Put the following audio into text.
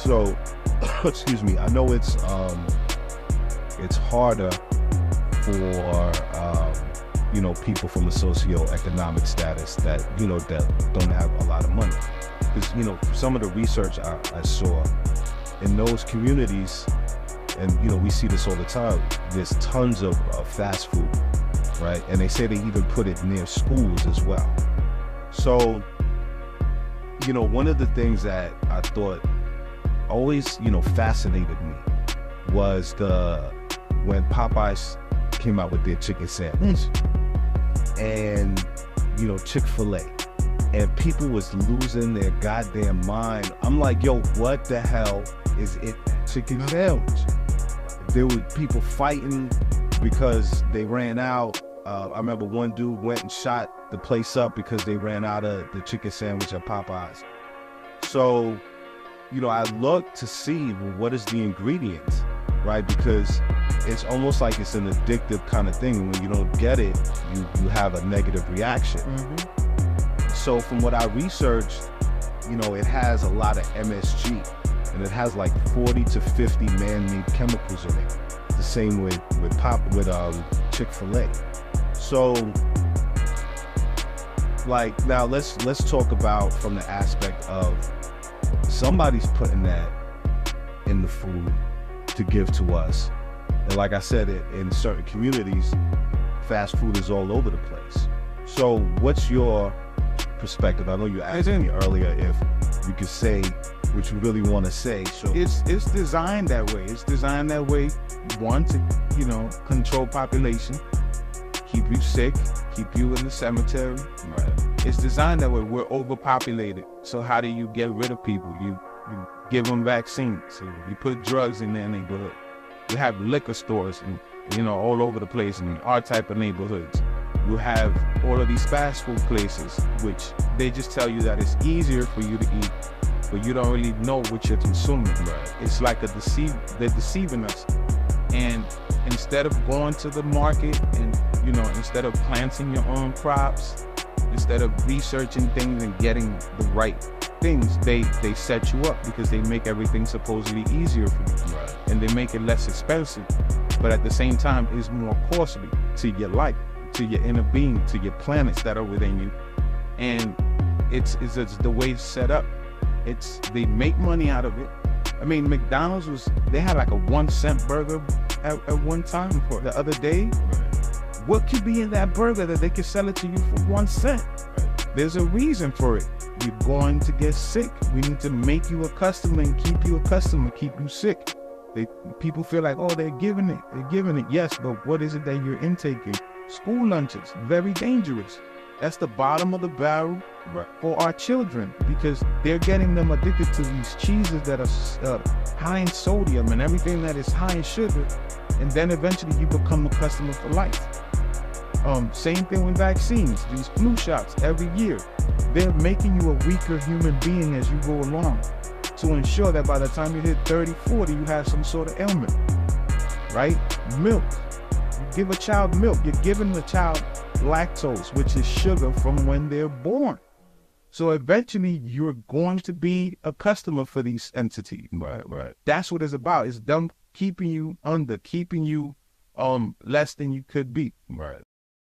So, excuse me. I know it's harder for people from a socioeconomic status that that don't have a lot of money. Because some of the research I saw in those communities, and we see this all the time. There's tons of fast food, right? And they say they even put it near schools as well. So, one of the things that I thought always, fascinated me was when Popeyes came out with their chicken sandwich and, Chick-fil-A, and people was losing their goddamn mind. I'm like, yo, what the hell is it chicken sandwich? There were people fighting because they ran out. I remember one dude went and shot the place up because they ran out of the chicken sandwich at Popeyes. So, I look to see, well, what is the ingredients, right? Because it's almost like it's an addictive kind of thing. When you don't get it, you have a negative reaction. Mm-hmm. So from what I researched, it has a lot of MSG, and it has like 40 to 50 man-made chemicals in it. The same with Chick-fil-A. So, like, now let's talk about from the aspect of somebody's putting that in the food to give to us. And like I said, in certain communities, fast food is all over the place. So what's your perspective? I know you asked me earlier if you could say what you really want to say. So it's designed that way. It's designed that way, one, to control population, keep you sick, keep you in the cemetery. Right. It's designed that way. We're overpopulated. So how do you get rid of people? You give them vaccines. So you put drugs in their neighborhood. You have liquor stores and all over the place in our type of neighborhoods. You have all of these fast food places, which they just tell you that it's easier for you to eat, but you don't really know what you're consuming. Right. It's like they're deceiving us. And instead of going to the market and, instead of planting your own crops, instead of researching things and getting the right things, they set you up because they make everything supposedly easier for you. Right. And they make it less expensive. But at the same time, it's more costly to your life, to your inner being, to your planets that are within you. And it's the way it's set up. They make money out of it. I mean, McDonald's they had like a 1 cent burger at one time for the other day. Right. What could be in that burger that they could sell it to you for 1 cent? Right. There's a reason for it. You're going to get sick. We need to make you a customer and keep you a customer, keep you sick. People feel like, oh, they're giving it. Yes, but what is it that you're intaking? School lunches, very dangerous. That's the bottom of the barrel for our children, because they're getting them addicted to these cheeses that are high in sodium and everything that is high in sugar. And then eventually you become a customer for life. Same thing with vaccines, these flu shots every year. They're making you a weaker human being as you go along to ensure that by the time you hit 30, 40, you have some sort of ailment, right? Milk. You give a child milk, you're giving the child lactose, which is sugar from when they're born. So eventually you're going to be a customer for these entities. Right. That's what it's about. It's them keeping you under, keeping you less than you could be. Right.